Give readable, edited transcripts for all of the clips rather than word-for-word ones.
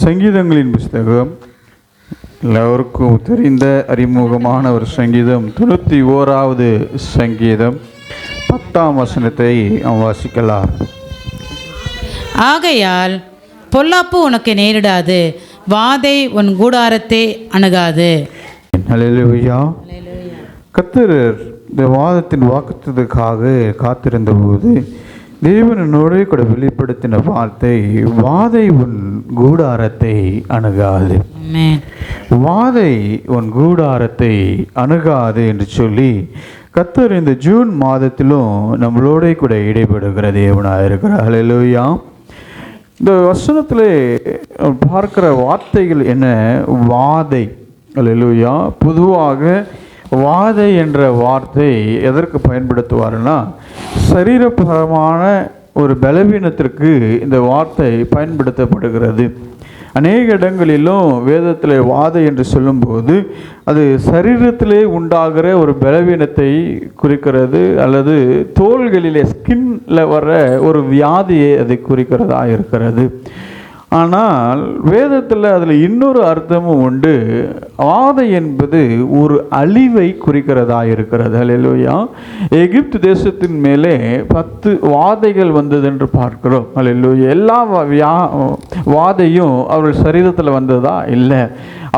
சங்கீதங்களின் புஸ்தகம் எல்லோருக்கும் தெரிந்த அறிமுகமான ஒரு சங்கீதம். 91வது சங்கீதம் 10ஆம் வசனத்தை வாசிக்கலாம். ஆகையால் பொல்லாப்பு உனக்கு நேரிடாது, வாதை உன் கூடாரத்தை அணுகாது. அல்லேலூயா. கர்த்தர் இந்த வாதத்தின் வாக்குத்தத்துக்காக காத்திருந்த போது தேவனோடு கூட வெளிப்படுத்தின வார்த்தை, வாதை உன் கூடாரத்தை அணுகாது, வாதை உன் கூடாரத்தை அணுகாது என்று சொல்லி கர்த்தர் இந்த ஜூன் மாதத்திலும் நம்மளோட கூட இடைபடுகிற தேவனாக இருக்கிறார். அல்லேலூயா. இந்த வசனத்திலே பார்க்கிற வார்த்தைகள் என்ன? வாதை. அல்லேலூயா. பொதுவாக வாதை என்ற வார்த்தை எதற்கு பயன்படுத்துவார்னா, சரீரபரமான ஒரு பலவீனத்திற்கு இந்த வார்த்தை பயன்படுத்தப்படுகிறது. அநேக இடங்களிலும் வேதத்தில் வாதை என்று சொல்லும்போது அது சரீரத்திலே உண்டாகிற ஒரு பலவீனத்தை குறிக்கிறது, அல்லது தோள்களிலே ஸ்கின்ல வர ஒரு வியாதியை அதை குறிக்கிறதா இருக்கிறது. ஆனால் வேதத்தில் அதில் இன்னொரு அர்த்தமும் உண்டு. வாதை என்பது ஒரு அழிவை குறிக்கிறதா இருக்கிறது. அல்லேலூயா. எகிப்து தேசத்தின் மேலே 10 வாதைகள் வந்தது என்று பார்க்கிறோம். அல்லேலூயா. எல்லா வாதையும் அவர்கள் சரீரத்தில் வந்ததா? இல்லை.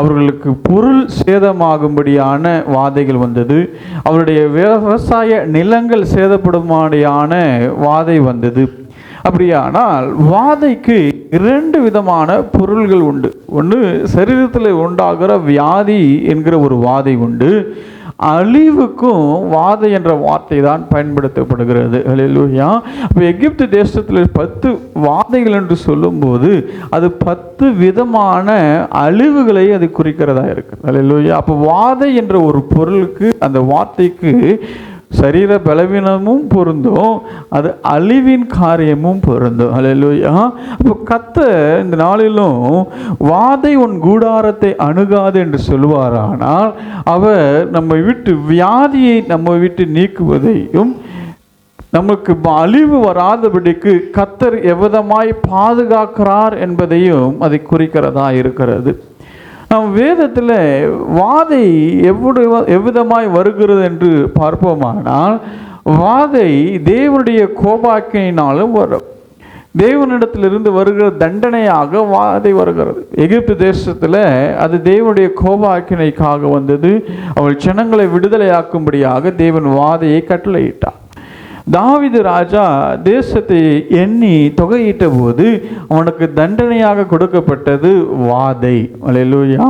அவர்களுக்கு பொருள் சேதமாகும்படியான வாதைகள் வந்தது. அவருடைய விவசாய நிலங்கள் சேதப்படும்படியான வாதை வந்தது. அப்படியானால் வாதைக்கு 2 விதமான பொருள்கள் உண்டு. ஒன்று, சரீரத்தில் உண்டாகிற வியாதி என்கிற ஒரு வாதை உண்டு. அழிவுக்கும் வாதை என்ற வார்த்தை தான் பயன்படுத்தப்படுகிறது. அல்லேலூயா. அப்போ எகிப்து தேசத்தில் 10 வாதைகள் என்று சொல்லும்போது அது 10 விதமான அழிவுகளை அது குறிக்கிறதா இருக்குது. அல்லேலூயா. அப்போ வாதை என்ற ஒரு பொருளுக்கு, அந்த வார்த்தைக்கு சரீர பலவீனமும் பொருந்தும், அது அழிவின் காரியமும் பொருந்தும். அல்லேலூயா. அப்போ கர்த்தர் இந்த நாளிலும் வாதை உன் கூடாரத்தை அணுகாது என்று சொல்லுவாரானால், அவர் நம்ம விட்டு வியாதியை நம்ம விட்டு நீக்குவதையும், நமக்கு அழிவு வராதபடிக்கு கர்த்தர் எவ்விதமாய் பாதுகாக்கிறார் என்பதையும் அதை குறிக்கிறதா இருக்கிறது. நம் வேதத்தில் வாதை எவ்விதமாய் வருகிறது என்று பார்ப்போமானால், வாதை தேவனுடைய கோபாக்கினாலும் வரும். தேவனிடத்திலிருந்து வருகிற தண்டனையாக வாதை வருகிறது. எகிப்து தேசத்தில் அது தேவனுடைய கோபாக்கினைக்காக வந்தது. அவள் ஜனங்களை விடுதலையாக்கும்படியாக தேவன் வாதையை கட்டளையிட்டார். தாவீது ராஜா தேசத்தை எண்ணி தொகையிட்ட போது அவனுக்கு தண்டனையாக கொடுக்கப்பட்டது வாதை. அல்லேலூயா.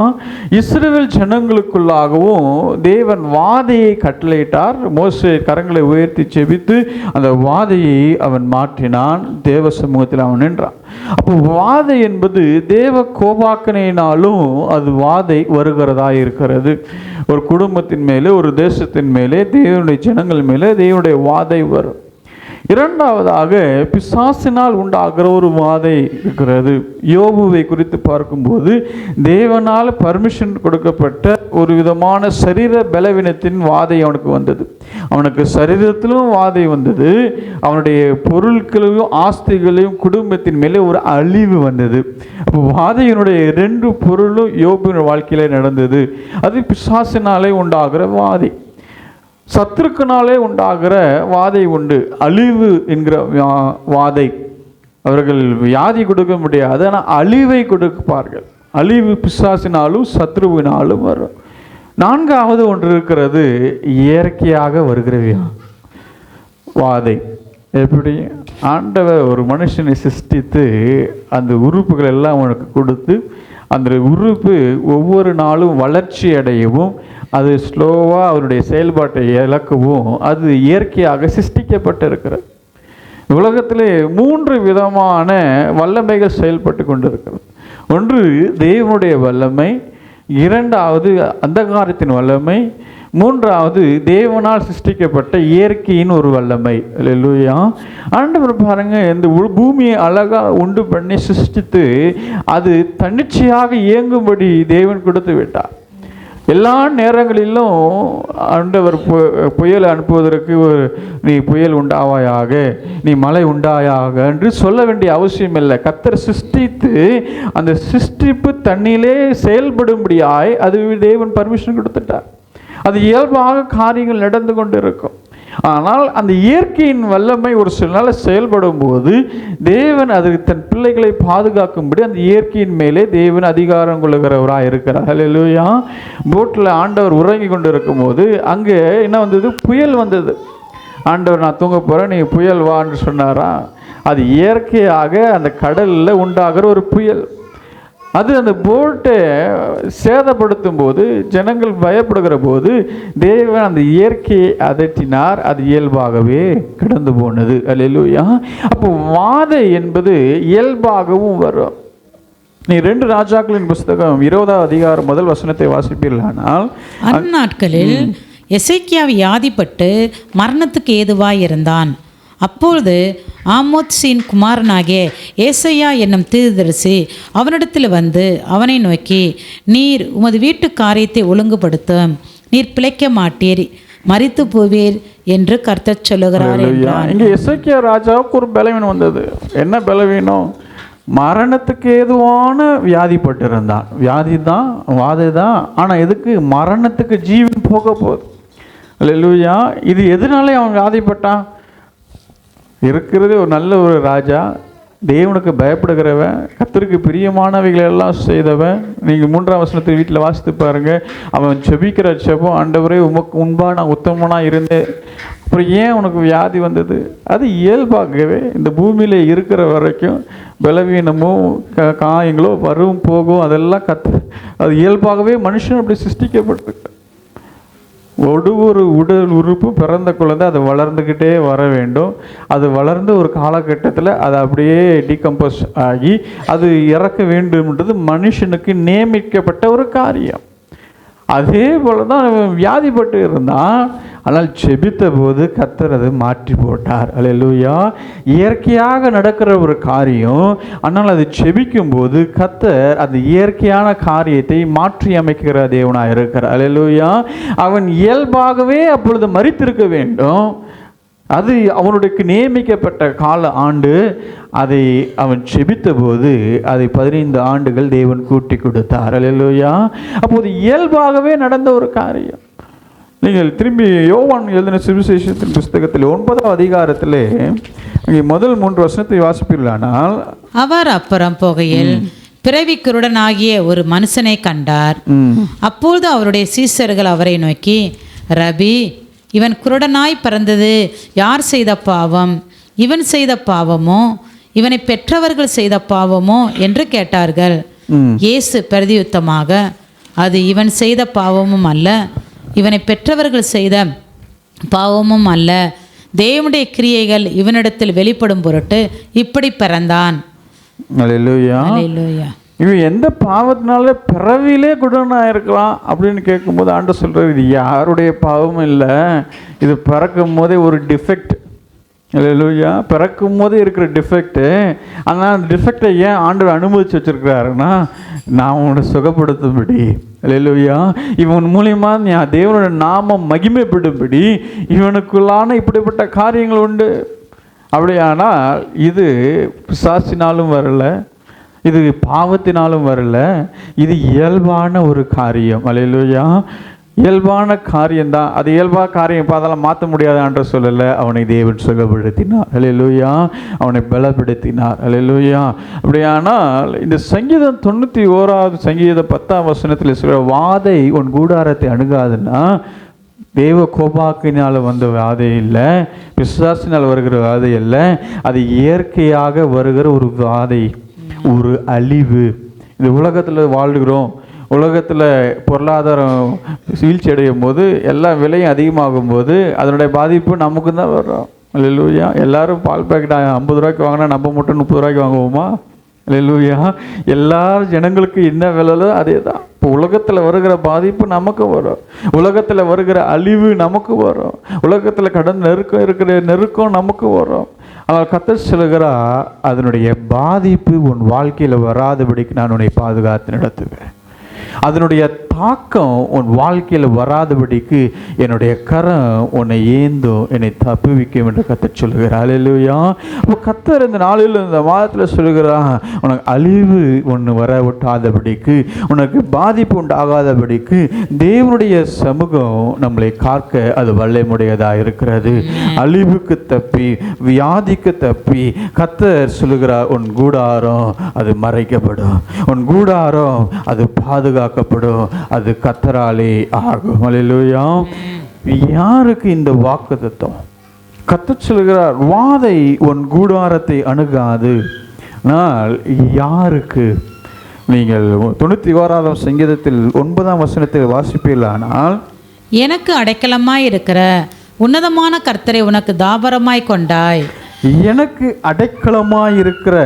இஸ்ரவேல் ஜனங்களுக்குள்ளாகவும் தேவன் வாதையை கட்டளையிட்டார். மோசே கரங்களை உயர்த்தி செபித்து அந்த வாதையை அவன் மாற்றினான். தேவ சமூகத்தில் அவன் நின்றான். அப்போ வாதை என்பது தேவ கோபாக்கனையினாலும் அது வாதை வருகிறதா இருக்கிறது. ஒரு குடும்பத்தின் மேலே, ஒரு தேசத்தின் மேலே, தேவனுடைய ஜனங்கள் மேலே தேவனுடைய வாதை வரும். இரண்டாவதாக பிசாசினால் உண்டாகிற ஒரு வாதை இருக்கிறது. யோபுவை குறித்து பார்க்கும்போது தேவனால் பர்மிஷன் கொடுக்கப்பட்ட ஒரு விதமான சரீர பலவீனத்தின் வாதை அவனுக்கு வந்தது. அவனுக்கு சரீரத்திலும் வாதை வந்தது, அவனுடைய பொருட்களையும் ஆஸ்திகளையும் குடும்பத்தின் மேலே ஒரு அழிவு வந்தது. அப்போ வாதையினுடைய 2 பொருளும் யோபுவின் வாழ்க்கையிலே நடந்தது. அது பிசாசினாலே உண்டாகிற வாதை. சத்துருக்கனாலே உண்டாகிற வாதை உண்டு. அழிவு என்கிற வாதை. அவர்கள் வியாதி கொடுக்க முடியாது, ஆனால் அழிவை கொடுப்பார்கள். அழிவு பிசாசினாலும் சத்ருவினாலும் வரும். 4வது ஒன்று இருக்கிறது, இயற்கையாக வருகிற வாதை. எப்படி? ஆண்டவர் ஒரு மனுஷனை சிருஷ்டித்து அந்த உறுப்புகள் எல்லாம் அவனுக்கு கொடுத்து, அந்த உறுப்பு ஒவ்வொரு நாளும் வளர்ச்சி அடையவும், அது ஸ்லோவாக அவருடைய செயல்பாட்டை இழக்கவும் அது இயற்கையாக சிருஷ்டிக்கப்பட்டிருக்கிறது. உலகத்திலே 3 விதமான வல்லமைகள் செயல்பட்டு கொண்டிருக்கிறது. ஒன்று தேவனுடைய வல்லமை, 2வது அந்தகாரத்தின் வல்லமை, 3வது தேவனால் சிருஷ்டிக்கப்பட்ட இயற்கையின் ஒரு வல்லமை. அல்லேலூயா. ஆண்டவர் பாருங்க, இந்த பூமியை அழகாக உண்டு பண்ணி சிருஷ்டித்து அது தன்னிச்சையாக இயங்கும்படி தேவன் கொடுத்து விட்டார். எல்லா நேரங்களிலும் ஆண்டவர் புயலை அனுப்புவதற்கு நீ புயல் உண்டாவாயாக, நீ மழை உண்டாயாக என்று சொல்ல வேண்டிய அவசியம் இல்லை. கர்த்தர் சிருஷ்டித்து அந்த சிருஷ்டிப்பு தண்ணியிலே செயல்படும்படியாய் அது தேவன் பர்மிஷன் கொடுத்துட்டார். அது இயல்பாக காரியங்கள் நடந்து கொண்டு இருக்கும். ஆனால் அந்த இயற்கையின் வல்லமை ஒரு சில நாள் செயல்படும் போது தேவன் அது தன் பிள்ளைகளை பாதுகாக்கும்படி அந்த இயற்கையின் மேலே தேவன் அதிகாரம் கொள்ளுகிறவராக இருக்கிறார். ஹல்லேலூயா. போட்டில் ஆண்டவர் உறங்கி கொண்டு இருக்கும் போது அங்கே என்ன வந்தது? புயல் வந்தது. ஆண்டவர் நான் தூங்க போகிறேன், நீ புயல் வான்னு சொன்னாரா? அது இயற்கையாக அந்த கடலில் உண்டாகிற ஒரு புயல். அது அந்த போட்டை சேதப்படுத்தும் போது, ஜனங்கள் பயப்படுகிற போது தேவன் அந்த இயற்கையை அதட்டினார். அது இயல்பாகவே கடந்து போனது. அல்லேலூயா. அப்போ வாதை என்பது இயல்பாகவும் வரும். நீ 2 ராஜாக்களின் புஸ்தகம் 20ஆம் அதிகாரம் முதல் வசனத்தை வாசிப்பீர்களானால், அந்நாட்களில் எசேக்கியா வியாதிப்பட்டு மரணத்துக்கு ஏதுவாய் இருந்தான். அப்பொழுது ஆமோத்சின் குமாரனாகிய ஏசையா என்னும் தீர்க்கதரிசி அவனிடத்தில் வந்து அவனை நோக்கி, நீர் உமது வீட்டு காரியத்தை ஒழுங்குபடுத்தும், நீர் பிழைக்க மாட்டீர், மரித்து போவீர் என்று கர்த்தர் சொல்லுகிறார் என்றான். இங்கே எசேக்கியா ராஜாவுக்கு ஒரு பலவீனம் வந்தது. என்ன பலவீனம்? மரணத்துக்கு ஏதுவான வியாதிப்பட்டிருந்தான். வியாதி தான், வாதை தான். ஆனால் எதுக்கு? மரணத்துக்கு ஜீவன் போக போகுது. அல்லேலூயா. இது எதனாலே அவன் வியாதிப்பட்டான்? இருக்கிறதே ஒரு நல்ல ஒரு ராஜா, தேவனுக்கு பயப்படுகிறவன், கர்த்தருக்கு பிரியமானவைகளை எல்லாம் செய்தவன். நீங்கள் 3ஆம் வசனத்தை வீட்டில் வாசித்து பாருங்கள். அவன் செபிக்கிற செபம், ஆண்டவரே உமக்கு முன்பாக நான் உத்தமனாக இருந்தேன். அப்புறம் ஏன் உனக்கு வியாதி வந்தது? அது இயல்பாகவே இந்த பூமியில் இருக்கிற வரைக்கும் பலவீனமும் காயங்களோ வரும் போகும், அதெல்லாம் அது இயல்பாகவே மனுஷன் அப்படி சிருஷ்டிக்கப்பட்டிருக்கு. ஒரு உடல் உறுப்பு பிறந்த குழந்தை அது வளர்ந்துக்கிட்டே வர வேண்டும். அது வளர்ந்து ஒரு காலகட்டத்தில் அது அப்படியே டீகம்போஸ் ஆகி அது இறக்க வேண்டும்ன்றது மனுஷனுக்கு நியமிக்கப்பட்ட ஒரு காரியம். அதே போல தான் வியாதிப்பட்டு இருந்தான். ஆனால் செபித்த போது கர்த்தர் அதை மாற்றி போட்டார். அல்லேலூயா. இயற்கையாக நடக்கிற ஒரு காரியம், ஆனால் அது செபிக்கும் போது கர்த்தர் அந்த இயற்கையான காரியத்தை மாற்றி அமைக்கிற தேவனாக இருக்கிறார். அல்லேலூயா. அவன் இயல்பாகவே அப்பொழுது மரித்திருக்க வேண்டும். அது அவனுடைய நியமிக்கப்பட்ட கால ஆண்டு. அதை அவன் செபித்த போது அதை 15 ஆண்டுகள் தேவன் கூட்டி கொடுத்தார். அல்லேலூயா. அப்போது இயல்பாகவே நடந்த ஒரு காரியம். நீங்கள் திரும்பி யோவான் எழுதின சுவிசேஷத்தின் புஸ்தகத்தில் 9ஆம் அதிகாரத்திலே இங்கே முதல் 3 வசனத்தை வாசிப்பீர்களானால், அவர் அப்புறம் போகையில் பிறவி குருடனாகிய ஒரு மனுஷனை கண்டார். அப்பொழுது அவருடைய சீசர்கள் அவரை நோக்கி, ரபி, இவன் குருடனாய் பிறந்தது யார் செய்த பாவம்? இவன் செய்த பாவமோ இவனை பெற்றவர்கள் செய்த பாவமோ என்று கேட்டார்கள். இயேசு பிரதியுத்தமாக, அது இவன் செய்த பாவமும் அல்ல, இவனை பெற்றவர்கள் செய்த பாவமும் அல்ல, தேவனுடைய கிரியைகள் இவனிடத்தில் வெளிப்படும் பொருட்டு இப்படி பிறந்தான். அல்லேலூயா. அல்லேலூயா. இவன் எந்த பாவத்தினால பிறவிலே குருடனாக இருக்கலாம் அப்படின்னு கேட்கும்போது ஆண்டவர் சொல்கிறார், இது யாருடைய பாவமும் இல்லை, இது பிறக்கும் போதே ஒரு டிஃபெக்ட். அல்லேலூயா. பிறக்கும் போதே இருக்கிற டிஃபெக்ட்டு. ஆனால் அந்த டிஃபெக்டை ஏன் ஆண்டவர் அனுமதிச்சு வச்சுருக்கிறாருன்னா, நான் உன்னோட சுகப்படுத்தும்படி. அல்லேலூயா. இவன் மூலியமா நீ தேவனோட நாமம் மகிமைப்படும்படி இவனுக்குள்ளான இப்படிப்பட்ட காரியங்கள் உண்டு. அப்படியானால் இது பிசாசினாலும் வரல, இது பாவத்தினாலும் வரல, இது இயல்பான ஒரு காரியம். அல்லேலூயா. இயல்பான காரியம்தான். அது இயல்பான காரியம் அதெல்லாம் மாற்ற முடியாது என்று சொல்லலை. அவனை தேவன் சுகப்படுத்தினார். அல்லேலூயா. அவனை பலப்படுத்தினார். அல்லேலூயா. அப்படியானால் இந்த சங்கீதம் 91ஆவது சங்கீதம் 10ஆம் வசனத்தில் சொல்கிற வாதை உன் கூடாரத்தை அணுகாதுன்னா, தேவ கோபாக்கினால் வந்த வாதை இல்லை, பிசாசினால் வருகிற வாதை இல்லை, அது இயற்கையாக வருகிற ஒரு வாதை, ஒரு அழிவு. இந்த உலகத்தில் வாழ்கிறோம். உலகத்தில் பொருளாதாரம் வீழ்ச்சி அடையும் போது, எல்லா விலையும் அதிகமாகும் போது அதனுடைய பாதிப்பு நமக்கு தான் வரும். அல்லேலூயா. எல்லோரும் பால் பேக்கெட் 50 ரூபாய்க்கு வாங்கினா நம்ம மட்டும் 30 ரூபாய்க்கு வாங்குவோமா? அல்லேலூயா. எல்லா ஜனங்களுக்கு என்ன விலையோ அதே தான். இப்போ உலகத்தில் வருகிற பாதிப்பு நமக்கு வரும், உலகத்தில் வருகிற அழிவு நமக்கு வரும், உலகத்தில் கடன் இருக்கிற நெருக்கம் நமக்கு வரும். ஆனால் கர்த்தர் சொல்லுகிறா, அதனுடைய பாதிப்பு உன் வாழ்க்கையில் வராதபடிக்கு நான் உன்னை பாதுகாத்து நடத்துவேன். அதனுடைய தாக்கம் உன் வாழ்க்கையில் வராதபடிக்கு என்னுடைய கரம் உன்னை ஏந்தும், என்னை தப்புவிக்கும் என்று கர்த்தர் சொல்கிறார். அல்லேலூயா. அப்போ கர்த்தர் இந்த நாளில் இந்த மாதத்தில் சொல்கிறார், உனக்கு அழிவு ஒன்று வர விட்டாதபடிக்கு, உனக்கு பாதிப்பு உண்டாகாதபடிக்கு தேவனுடைய சமூகம் நம்மளை காக்க அது வல்லமையுடையதாக இருக்கிறது. அழிவுக்கு தப்பி, வியாதிக்கு தப்பி கர்த்தர் சொல்லுகிறார், உன் கூடாரம் அது மறைக்கப்படும், உன் கூடாரம் அது பாதுகாக்கப்படும், அது கர்த்தராலே ஆகும். அல்லேலூயா. யாருக்கு இந்த வாக்குத்தத்தம்? கர்த்தர் சொல்கிறார், வாதை உன் கூடாரத்தை அணுகாது. ஆனால் யாருக்கு? நீங்கள் 91ஆம் சங்கீதத்தில் 9ஆம் வசனத்தில் வாசிப்பீர்களானால், எனக்கு அடைக்கலமாய் இருக்கிற உன்னதமான கர்த்தரை உனக்கு தாபரமாய் கொண்டாய். எனக்கு அடைக்கலமாய் இருக்கிற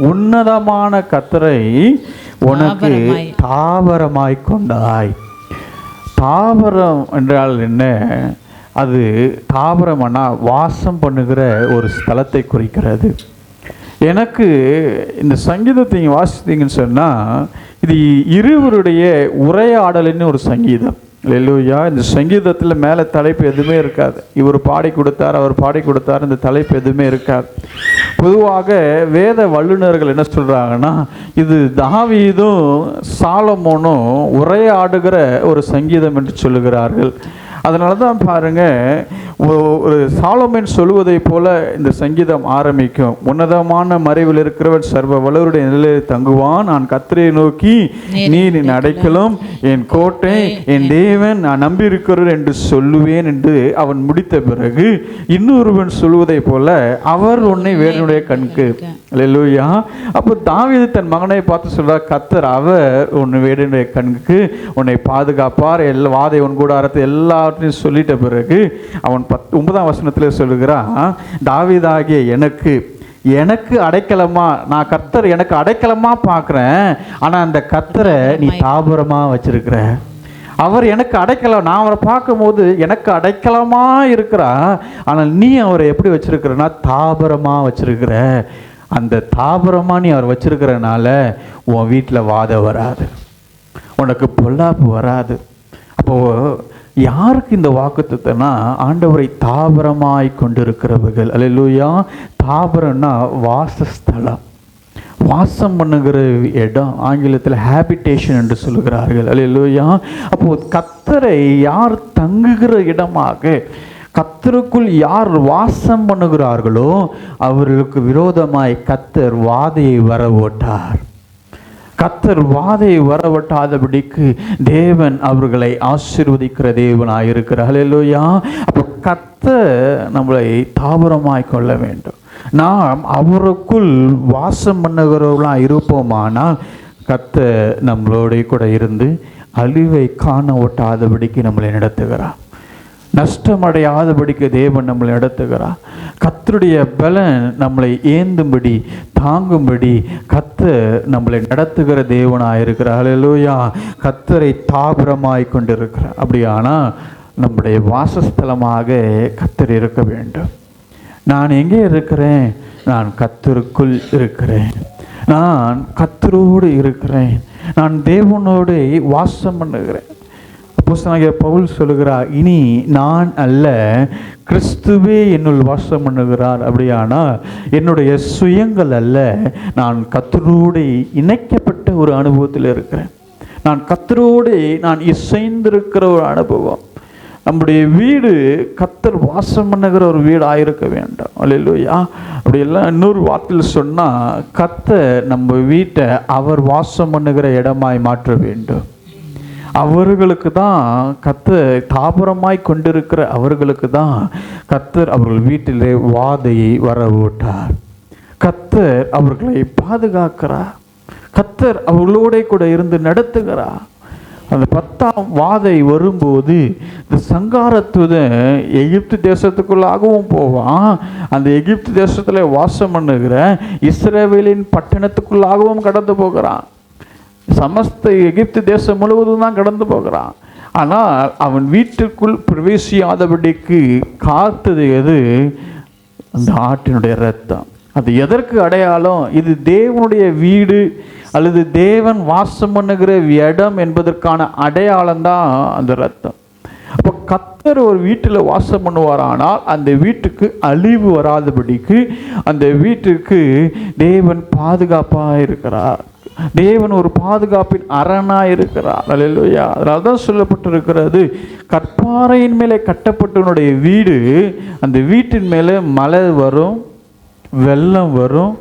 உன்னதமான கர்த்தரை உனக்கு தாபரமாய் கொண்டாய். தாபரம் என்றால் என்ன? அது தாபரம்னா வாசம் பண்ணுகிற ஒரு ஸ்தலத்தை குறிக்கிறது. எனக்கு இந்த சங்கீதத்தை நீங்கள் வாசித்தீங்கன்னு சொன்னால், இது இருவருடைய உரையாடலின்னு ஒரு சங்கீதம். அல்லேலூயா. இந்த சங்கீதத்தில் மேலே தலைப்பு எதுவுமே இருக்காது. இவர் பாடி கொடுத்தார், அவர் பாடி கொடுத்தார், இந்த தலைப்பு எதுவுமே இருக்காது. பொதுவாக வேத வல்லுநர்கள் என்ன சொல்கிறாங்கன்னா, இது தாவீதும் சாலமோனும் உரையாடுகிற ஒரு சங்கீதம் என்று சொல்லுகிறார்கள். அதனால தான் பாருங்கள், ஒரு சாலமோன் சொல்லுவதை போல இந்த சங்கீதம் ஆரம்பிக்கும். உன்னதமான மறைவில் இருக்கிறவன் சர்வ வல்லவருடைய நிலையில் தங்குவான், நான் கர்த்தரை நோக்கி நீர் என் அடைக்கலம், என் கோட்டை, என் தேவன், நான் நம்பியிருக்கிறேன் என்று சொல்லுவேன் என்று அவன் முடித்த பிறகு இன்னொருவன் சொல்லுவதை போல அவர் உன்னை வேறனுடைய கண்க்கு. அல்லேலூயா. அப்போ தாவீது தன் மகனை பார்த்து சொல்றார், கர்த்தர் அவர் உன்னை வேறனுடைய கண்ணுக்கு உன்னை பாதுகாப்பார், எல்லா வாதை உன் கூடாரத்தை எல்லாத்தையும் சொல்லிட்ட பிறகு அவன் 9ஆம் வசனத்தில் சொல்லுகிறான், தாவீதாகிய எனக்கு அடைக்கலமா, நான் கர்த்தர் எனக்கு அடைக்கலமா பார்க்குறேன், ஆனால் அந்த கர்த்தரை நீ தாபரமாக வச்சிருக்கிற. அவர் எனக்கு அடைக்கலம், நான் அவரை பார்க்கும்போது எனக்கு அடைக்கலமா இருக்கிறா, ஆனால் நீ அவரை எப்படி வச்சிருக்கிறனா தாபரமாக வச்சிருக்கிற. அந்த தாபரமாக நீ அவர் வச்சிருக்கிறனால உன் வீட்டில் வாதம் வராது, உனக்கு பொல்லாப்பு வராது. அப்போது யாருக்கு இந்த வாக்குத்தத்தம்னா, ஆண்டவரை தாபரமாய் கொண்டிருக்கிறவர்கள். அல்லேலூயா. தாபரம்னா வாசஸ்தலம், வாசம் பண்ணுகிற இடம். ஆங்கிலத்தில் ஹேபிடேஷன் என்று சொல்லுகிறார்கள். அல்லேலூயா. அப்போது கர்த்தரை யார் தங்குகிற இடமாக, கர்த்தருக்குள் யார் வாசம் பண்ணுகிறார்களோ அவர்களுக்கு விரோதமாய் கர்த்தர் வாதையை வரவோட்டார். கர்த்தர் வாதை வரவட்டாதபடிக்கு தேவன் அவர்களை ஆசீர்வதிக்கிற தேவனாய் இருக்கிறார். அல்லேலூயா. அப்போ கர்த்தர் நம்மளை தாபரமாய் கொள்ள வேண்டும். நாம் அவருக்குள் வாசம் பண்ணுகிறவர்களாக இருப்போமானால் கர்த்தர் நம்மளோட கூட இருந்து அழிவை காண ஒட்டாதபடிக்கு நம்மளை நடத்துகிறார், நஷ்டமடையாதபடிக்கு தேவன் நம்மளை நடத்துகிறார். கர்த்தருடைய பலன் நம்மளை ஏந்தும்படி தாங்கும்படி கர்த்தர் நம்மளை நடத்துகிற தேவனாக இருக்கிறார். அல்லேலூயா. கர்த்தரை தாபரமாய் கொண்டிருக்கிறார். அப்படியானா நம்முடைய வாசஸ்தலமாக கர்த்தர் இருக்க வேண்டும். நான் எங்கே இருக்கிறேன்? நான் கர்த்தருக்குள் இருக்கிறேன், நான் கர்த்தரோடு இருக்கிறேன், நான் தேவனோடு வாசம் பண்ணுகிறேன். அப்போஸ்தலனாகிய பவுல் சொல்லுகிறார், இனி நான் அல்ல, கிறிஸ்துவே என்னுள் வாசம் பண்ணுகிறார். அப்படியானா என்னுடைய சுயங்கள் அல்ல, நான் கர்த்தரோடு இணைக்கப்பட்ட ஒரு அனுபவத்தில் இருக்கிறேன். நான் கர்த்தரோடு நான் இசைந்திருக்கிற ஒரு அனுபவம். நம்முடைய வீடு கர்த்தர் வாசம் பண்ணுகிற ஒரு வீடு ஆயிருக்க வேண்டும். அல்லேலூயா. அப்படியெல்லாம் இன்னொரு வார்த்தையில் சொன்னால், கர்த்தர் நம்ம வீட்டை அவர் வாசம் பண்ணுகிற இடமாய் மாற்ற வேண்டும். அவர்களுக்கு தான் கர்த்தர் தாபரமாய் கொண்டிருக்கிற அவர்களுக்கு தான் கர்த்தர் அவர்கள் வீட்டிலே வாதையை வரவிட்டார். கர்த்தர் அவர்களை பாதுகாக்கிறார், கர்த்தர் அவர்களோட கூட இருந்து நடத்துகிறார். அந்த 10ஆம் வாதை வரும்போது இந்த சங்காரத்துடன் எகிப்து தேசத்துக்குள்ளாகவும் போவான். அந்த எகிப்து தேசத்தில் வாசம் பண்ணுகிற இஸ்ரவேலின் பட்டணத்துக்குள்ளாகவும் கடந்து போகிறான். சமஸ்த எகிப்து தேசம் முழுவதும் தான் கடந்து போகிறான். ஆனால் அவன் வீட்டுக்குள் பிரவேசியாதபடிக்கு காத்தது எது? அந்த ஆட்டினுடைய இரத்தம். அது எதற்கு அடையாளம்? இது தேவனுடைய வீடு அல்லது தேவன் வாசம் பண்ணுகிற இடம் என்பதற்கான அடையாளம் தான் அந்த ரத்தம். அப்போ கர்த்தர் ஒரு வீட்டில் வாசம் பண்ணுவாரானால் அந்த வீட்டுக்கு அழிவு வராதபடிக்கு அந்த வீட்டுக்கு தேவன் பாதுகாப்பாக இருக்கிறார். தேவன் ஒரு பாதுகாப்பின் அரணாக இருக்கிறார். அல்லேலூயா. அதனால தான் சொல்லப்பட்டிருக்கிறது, கற்பாறையின் மேலே கட்டப்பட்டவனுடைய வீடு, அந்த வீட்டின் மேலே மழை வரும், வெள்ளம் வரும்,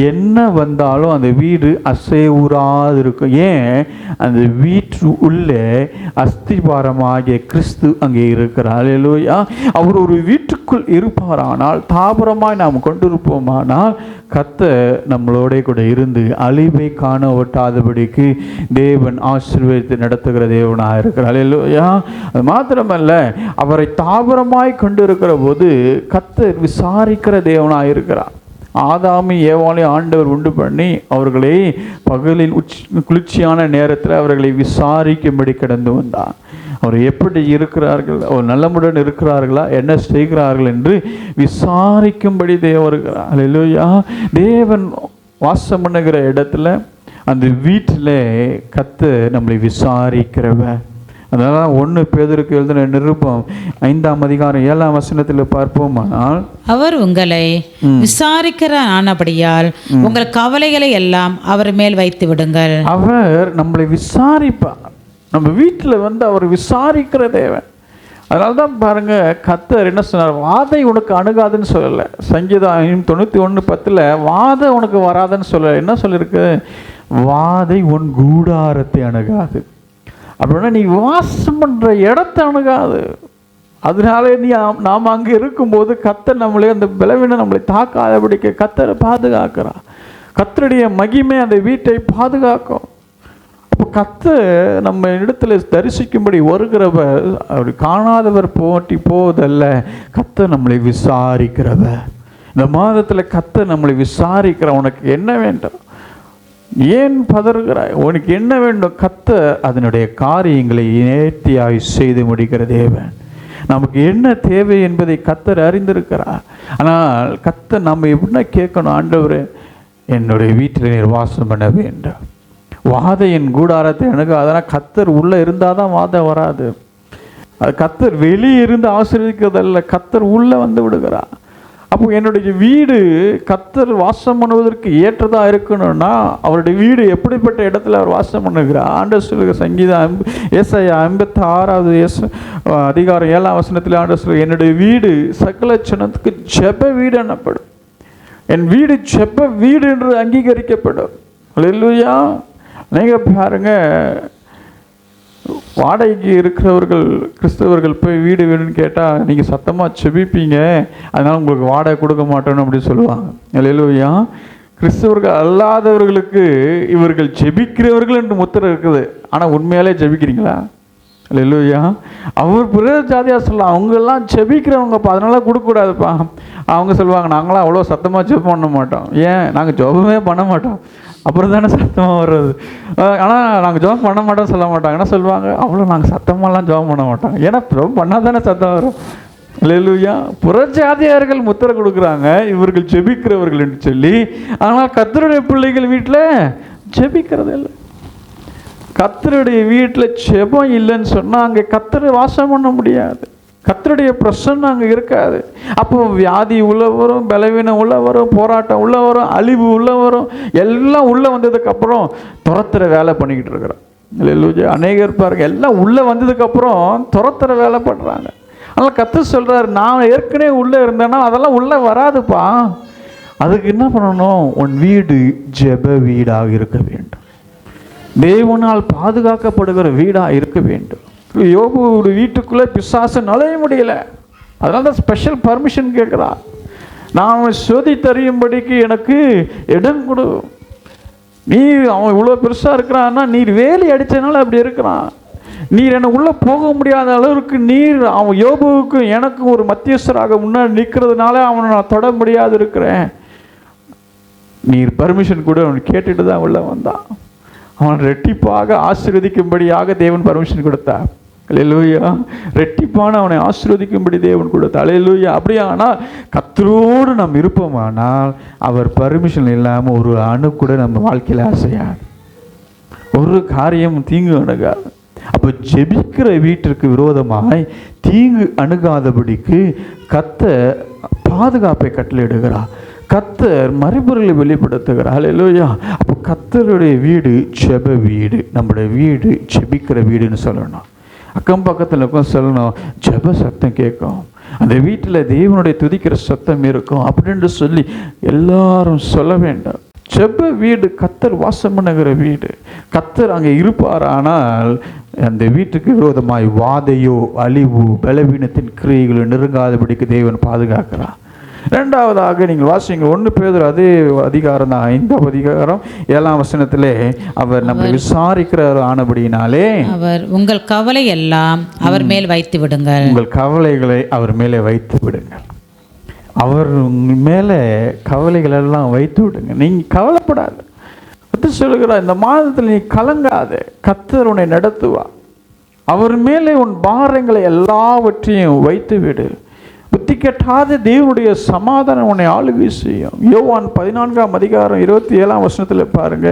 என்ன வந்தாலும் அந்த வீடு அசைவுறாது இருக்கும். ஏன்? அந்த வீட்டு உள்ளே அஸ்திபாரமாகிய கிறிஸ்து அங்கே இருக்கிறார். அல்லேலூயா. அவர் ஒரு வீட்டுக்குள் இருப்பாரானால், தாபரமாய் நாம் கொண்டிருப்போமானால், கர்த்தர் நம்மளோட கூட இருந்து அழிவை காண ஒட்டாதபடிக்கு தேவன் ஆசீர்வதித்து நடத்துகிற தேவனாக இருக்கிறார். அல்லேலூயா. அது மாத்திரமல்ல, அவரை தாபரமாய் கொண்டு இருக்கிற போது கர்த்தர் விசாரிக்கிற தேவனாக இருக்கிறார். ஆதாமி ஏவாளை ஆண்டவர் உண்டு பண்ணி அவர்களை பகலின் குளிர்ச்சியான நேரத்தில் அவர்களை விசாரிக்கும்படி கடந்து வந்தார். அவர் எப்படி இருக்கிறார்கள், அவர் நல்லமுடன் இருக்கிறார்களா, என்ன செய்கிறார்கள் என்று விசாரிக்கும்படி தேவன் இருக்கிறார். அல்லேலூயா. தேவன் வாசம் பண்ணுகிற இடத்துல, அந்த வீட்டில் கர்த்தர் நம்மளை விசாரிக்கிறவர். அதனால் 1 பேதுருக்கு எழுதின நிருபம் 5ஆம் அதிகாரம் 7ஆம் வசனத்தில் பார்ப்போமானால், அவர் உங்களை விசாரிக்கிற ஆனபடியால் உங்கள் கவலைகளை எல்லாம் அவர் மேல் வைத்து விடுங்கள். அவர் நம்மளை விசாரிப்பார். நம்ம வீட்டில் வந்து அவர் விசாரிக்கிற தேவன். அதனால தான் பாருங்க, கர்த்தர் என்ன சொன்னார்? வாதை உனக்கு அணுகாதுன்னு சொல்லலை. சங்கீதம் 91:10 வாதை உனக்கு வராதுன்னு சொல்லலை. என்ன சொல்லியிருக்கு? வாதை உன் கூடாரத்தை அணுகாது. அப்படின்னா நீ வாசம் பண்ணுற இடத்த அணுகாது. அதனால நாம் அங்கே இருக்கும்போது கர்த்தர் நம்மளே அந்த பலவீனம் நம்மளை தாக்காதபடிக்க கர்த்தரை பாதுகாக்கிறார். கர்த்தருடைய மகிமை அந்த வீட்டை பாதுகாக்கும். அப்போ கர்த்தர் நம்ம இடத்துல தரிசிக்கும்படி வருகிறவர் அப்படி காணாதவர் போவதல்ல, கர்த்தர் நம்மளை விசாரிக்கிறவர். இந்த மாதத்தில் கர்த்தர் நம்மளை விசாரிக்கிற, உனக்கு என்ன வேண்டும், ஏன் பதறுகிறாய், உனக்கு என்ன வேண்டும்? கர்த்தர் அதனுடைய காரியங்களை நேர்த்தியாய் செய்து முடிக்கிற தேவன். நமக்கு என்ன தேவை என்பதை கர்த்தர் அறிந்திருக்கிறார். ஆனால் கர்த்தர் நம்ம எப்படின்னா கேட்கணும், ஆண்டவரே என்னுடைய வீட்டில் நீர் வாசம் பண்ண வேண்டும். வாதையின் கூடாரத்தை எனக்கு, அதனால் கர்த்தர் உள்ளே இருந்தால் தான் வாதை வராது. அது கர்த்தர் வெளியே இருந்து ஆசீர்வதிக்கிறதல்ல, கர்த்தர் உள்ளே வந்து விடுகிறார். அப்போ என்னுடைய வீடு கர்த்தர் வாசம் பண்ணுவதற்கு ஏற்றதாக இருக்கணும்னா அவருடைய வீடு எப்படிப்பட்ட இடத்துல அவர் வாசம் பண்ணுகிறார்? ஆண்டவர் சொல்லுகிற சங்கீதம் ஏசாயா 56ஆவது அதிகாரம் 7ஆம் வசனத்தில் ஆண்டவர் சொல்லுங்க, என்னுடைய வீடு சகல ஜனத்துக்கு ஜெப வீடு எனப்படும். என் வீடு ஜெப வீடு என்று அங்கீகரிக்கப்படும். அல்லேலூயா. நீங்கள் பாருங்க, வாடகைக்கு இருக்கிறவர்கள் கிறிஸ்தவர்கள் போய் வீடு வேணும்னு கேட்டால் நீங்கள் சத்தமாக செபிப்பீங்க, அதனால் உங்களுக்கு வாடகை கொடுக்க மாட்டோன்னு அப்படி சொல்லுவாங்க. அல்லேலூயா. கிறிஸ்தவர்கள் அல்லாதவர்களுக்கு இவர்கள் ஜெபிக்கிறவர்கள் என்று முத்திரை இருக்குது. ஆனால் உண்மையாலே ஜெபிக்கிறீங்களா? அல்லேலூயா. அவர் பிற ஜாதியாக சொல்லலாம், அவங்கெல்லாம் ஜெபிக்கிறவங்கப்பா, அதனால கொடுக்கக்கூடாதுப்பா. அவங்க சொல்லுவாங்க, நாங்களாம் அவ்வளோ சத்தமாக ஜெபம் பண்ண மாட்டோம். ஏன்? நாங்கள் ஜெபமே பண்ண மாட்டோம். அப்புறம் தானே சத்தமாக வர்றது. ஆனால் நாங்கள் ஜெபம் பண்ண மாட்டோம்னு சொல்ல மாட்டாங்க. என்ன சொல்லுவாங்க? அவ்வளோ நாங்கள் சத்தமாலாம் ஜெபம் பண்ண மாட்டோம். ஏன்னா ஜெபம் பண்ணால் தானே சத்தம் வரும். அல்லேலூயா. புறஜாதியார்கள் முத்திரை கொடுக்குறாங்க, இவர்கள் ஜெபிக்கிறவர்கள் என்று சொல்லி. ஆனால் கர்த்தருடைய பிள்ளைகள் வீட்டில் ஜெபிக்கிறது இல்லை. கர்த்தருடைய வீட்டில் ஜெபம் இல்லைன்னு சொன்னால் அங்கே கர்த்தரை வாசம் பண்ண முடியாது. கர்த்தருடைய பிரசன்னம் அங்கே இருக்காது. அப்போ வியாதி உள்ள வரும், பலவீனம் உள்ள வரும், போராட்டம் உள்ள வரும், அழிவு உள்ள வரும். எல்லாம் உள்ளே வந்ததுக்கப்புறம் துரத்துற வேலை பண்ணிக்கிட்டு இருக்கிறோம். அல்லேலூயா. அநேகர் பாருங்க, எல்லாம் உள்ளே வந்ததுக்கப்புறம் துரத்துற வேலை பண்ணுறாங்க. ஆனால் கர்த்தர் சொல்கிறார், நான் ஏற்கனவே உள்ளே இருந்தேன்னா அதெல்லாம் உள்ளே வராதுப்பா. அதுக்கு என்ன பண்ணணும்? உன் வீடு ஜெப வீடாக இருக்க வேண்டும். தேவனால் பாதுகாக்கப்படுகிற வீடாக இருக்க வேண்டும். யோபு ஒரு வீட்டுக்குள்ளே பிசாசு நுழைய முடியல. அதனால தான் ஸ்பெஷல் பர்மிஷன் கேட்குறா. நான் சோதித்தறியும்படிக்கு எனக்கு இடம் கொடு. நீர் அவன் இவ்வளோ பெருசாக இருக்கிறான்னா நீர் வேலி அடித்தனால அப்படி இருக்கிறான். நீர் என்னை உள்ளே போக முடியாத அளவுக்கு நீர் அவன் யோபுவுக்கு எனக்கு ஒரு மத்தியஸ்தராக முன்னாடி நிற்கிறதுனால அவனை நான் தொட முடியாது இருக்கிறேன். நீர் பர்மிஷன் கூட அவன் கேட்டுட்டு தான் உள்ளே வந்தான். அவன் ரெட்டிப்பாக ஆசீர்வதிக்கும்படியாக தேவன் பர்மிஷன் கொடுத்தார். அல்லேலூயா. ரெட்டிப்பான அவனை ஆசீர்வதிக்கும்படி தேவன் கொடுத்தார். அல்லேலூயா. அப்படியே ஆனால் கர்த்தரோடு நாம் இருப்போமானால் அவர் பர்மிஷன் இல்லாமல் ஒரு அணு கூட நம்ம வாழ்க்கையில் அசையாது, ஒரு காரியம் தீங்கு அணுகாது. அப்போ ஜெபிக்கிற வீட்டிற்கு விரோதமாய் தீங்கு அணுகாதபடிக்கு கர்த்தர் பாதுகாப்பை கட்டளையிடுகிறார், கர்த்தர் மறைபொருளை வெளிப்படுத்துகிறார். அல்லேலூயா. அப்போ கர்த்தருடைய வீடு ஜெப வீடு, நம்முடைய வீடு ஜெபிக்கிற வீடுன்னு சொல்லணும். அக்கம் பக்கத்தில் இருக்கும் சொல்லணும், ஜெப சத்தம் கேட்கும், அந்த வீட்டில் தேவனுடைய துதிக்கிற சத்தம் இருக்கும் அப்படின்னு சொல்லி எல்லாரும் சொல்ல வேண்டாம். ஜெப வீடு கர்த்தர் வாசம் பண்ணுகிற வீடு, கர்த்தர் அங்கே இருப்பார். ஆனால் அந்த வீட்டுக்கு விரோதமாய் வாதையோ அழிவு பலவீனத்தின் கிரியைகளை நெருங்காதபடிக்கு தேவன் பாதுகாக்கிறார். ரெண்டாவதாக நீங்கள் வாசிங்க 1 பேதுரு அதே அதிகாரம் தான், 5ஆம் அதிகாரம் 7ஆம் வசனத்திலே அவர் நம்மை விசாரிக்கிறார் ஆனபடியினாலே அவர் உங்கள் கவலை எல்லாம் அவர் மேல் வைத்து விடுங்கள். உங்கள் கவலைகளை அவர் மேலே வைத்து விடுங்கள். அவர் மேலே கவலைகள் எல்லாம் வைத்து விடுங்க. நீங்கள் கவலைப்படாது. கர்த்தர் சொல்லுகிறார், இந்த மாதத்தில் நீ கலங்காத, கர்த்தர் உன்னை நடத்துவா. அவர் மேலே உன் பாரங்களை எல்லாவற்றையும் வைத்து விடு. புத்தி கெட்டாத தேவனுடைய சமாதானம் உன்னை ஆளுகை செய்யும். யோவான் 14ஆம் அதிகாரம் 27ஆம் வசனத்தில் பாருங்க,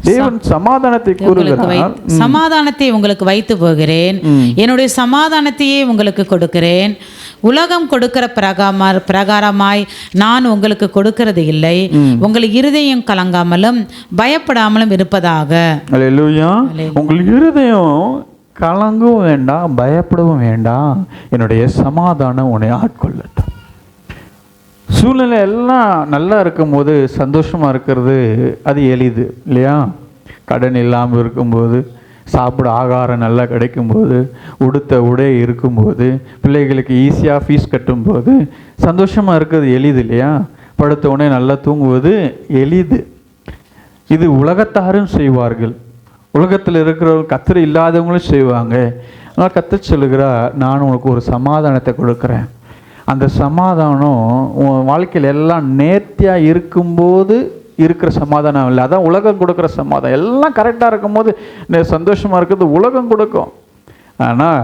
தேவன் சமாதானத்தை கூறுகிறார். சமாதானத்தை உங்களுக்கு வைத்து போகிறேன், என்னுடைய சமாதானத்தையே உங்களுக்கு கொடுக்கிறேன். உலகம் கொடுக்கிற பிரகாரமாய் நான் உங்களுக்கு கொடுக்கிறது இல்லை. உங்கள் இருதயம் கலங்காமலும் பயப்படாமலும் இருப்பதாக. அல்லேலூயா. உங்கள் இருதயம் கலங்கவும் வேண்டாம், பயப்படவும் வேண்டாம், என்னுடைய சமாதானம் உன்னை ஆட்கொள்ளட்டும். சூழ்நிலை எல்லாம் நல்லா இருக்கும்போது சந்தோஷமாக இருக்கிறது அது எளிது இல்லையா? கடன் இல்லாமல் இருக்கும்போது, சாப்பிட ஆகாரம் நல்லா கிடைக்கும்போது, உடுத்த உடை இருக்கும்போது, பிள்ளைகளுக்கு ஈஸியாக ஃபீஸ் கட்டும்போது சந்தோஷமாக இருக்கிறது எளிது இல்லையா? படுத்த உடனே நல்லா தூங்குவது எளிது. இது உலகத்தாரும் செய்வார்கள், உலகத்தில் இருக்கிறவங்க கர்த்தர் இல்லாதவங்களும் செய்வாங்க. ஆனால் கர்த்தர் சொல்லுகிறா, நான் உனக்கு ஒரு சமாதானத்தை கொடுக்குறேன். அந்த சமாதானம் உன் வாழ்க்கையில் எல்லாம் நேர்த்தியாக இருக்கும்போது இருக்கிற சமாதானம் இல்லை, அதான் உலகம் கொடுக்குற சமாதானம். எல்லாம் கரெக்டாக இருக்கும்போது சந்தோஷமாக இருக்கிறது உலகம் கொடுக்கும். ஆனால்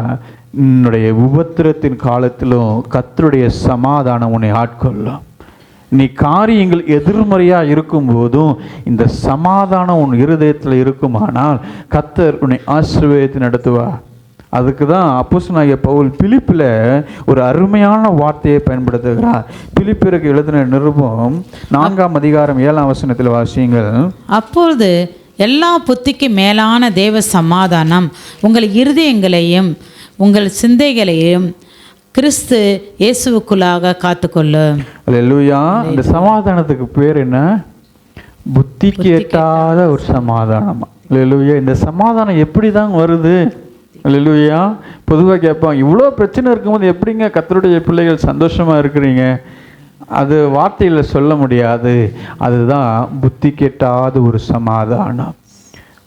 என்னுடைய உபத்திரத்தின் காலத்திலும் கர்த்தருடைய சமாதானம் உன்னை ஆட்கொள்ளும். நீ காரியங்கள் எதிர்மறையாக இருக்கும்போதும் இந்த சமாதானம் உன் இருதயத்தில் இருக்குமானால் கர்த்தர் உன்னை ஆசீர்வதித்து நடத்துவார். அதுக்கு தான் அப்போஸ்தலனாகிய பவுல் பிலிப்பில் ஒரு அருமையான வார்த்தையை பயன்படுத்துகிறார். பிலிப்பியருக்கு எழுதின நிருபம் 4ஆம் அதிகாரம் 7ஆம் வசனத்தில் வாசியுங்கள். அப்பொழுது எல்லா புத்திக்கு மேலான தேவ சமாதானம் உங்கள் இருதயங்களையும் உங்கள் சிந்தைகளையும் கிறிஸ்து இயேசுவுக்குள்ளாக காத்துக்கொள்ளு. அல்லேலூயா. இந்த சமாதானத்துக்கு பேர் என்ன? புத்தி கேட்டாத ஒரு சமாதானமா. அல்லேலூயா. இந்த சமாதானம் எப்படி தான் வருது? அல்லேலூயா. பொதுவாக கேட்பாங்க, இவ்வளோ பிரச்சனை இருக்கும்போது எப்படிங்க கர்த்தருடைய பிள்ளைகள் சந்தோஷமாக இருக்கிறீங்க? அது வார்த்தையில் சொல்ல முடியாது. அதுதான் புத்தி கெட்டாத ஒரு சமாதானம்.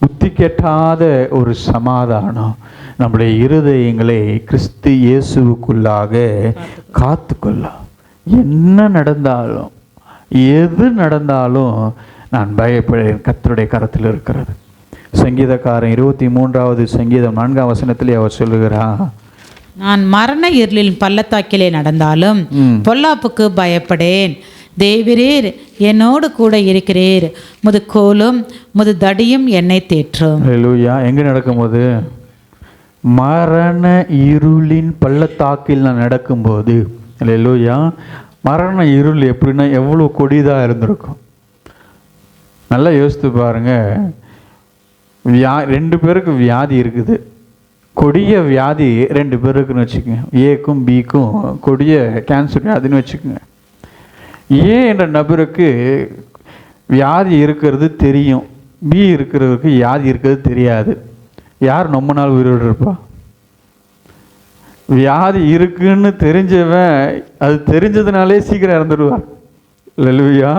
புத்தி கெட்டாத ஒரு சமாதானம் நம்முடைய இருதயங்களை கிறிஸ்து இயேசுவுக்குள்ளாக காத்துக்கொள்ளும். என்ன நடந்தாலும் எது நடந்தாலும் நான் பயப்படுறேன், கர்த்தருடைய கரத்தில் இருக்கிறது. சங்கீதக்காரன் 23வது சங்கீதம் 4ஆம் வசனத்திலே அவர் சொல்லுகிறார், நான் மரண இருளில் பள்ளத்தாக்கிலே நடந்தாலும் பொல்லாப்புக்கு பயப்படேன். தேவரீர் என்னோடு கூட இருக்கிறீர், முது கோலும் முது தடியும் என்னை தேற்றும். அல்லேலூயா. எங்கே நடக்கும்போது? மரண இருளின் பள்ளத்தாக்கில் நான் நடக்கும்போது. அல்லேலூயா. மரண இருள் எப்படின்னா எவ்வளோ கொடிதாக இருந்திருக்கும். நல்லா யோசித்து பாருங்க. 2 பேருக்கு வியாதி இருக்குது, கொடிய வியாதி 2 பேருக்குன்னு வச்சுக்கோங்க. ஏக்கும் பிக்கும் கொடிய கேன்சர் வியாதின்னு வச்சுக்கோங்க. ஏ என்ற நபருக்கு வியாதி இருக்கிறது தெரியும், பி இருக்கிறவருக்கு வியாதி இருக்கிறது தெரியாது. யார் ரொம்ப நாள் உயிரோடு இருப்பா? வியாதி இருக்குன்னு தெரிஞ்சவன் அது தெரிஞ்சதுனாலே சீக்கிரம் இறந்துடுவார். அல்லேலூயா.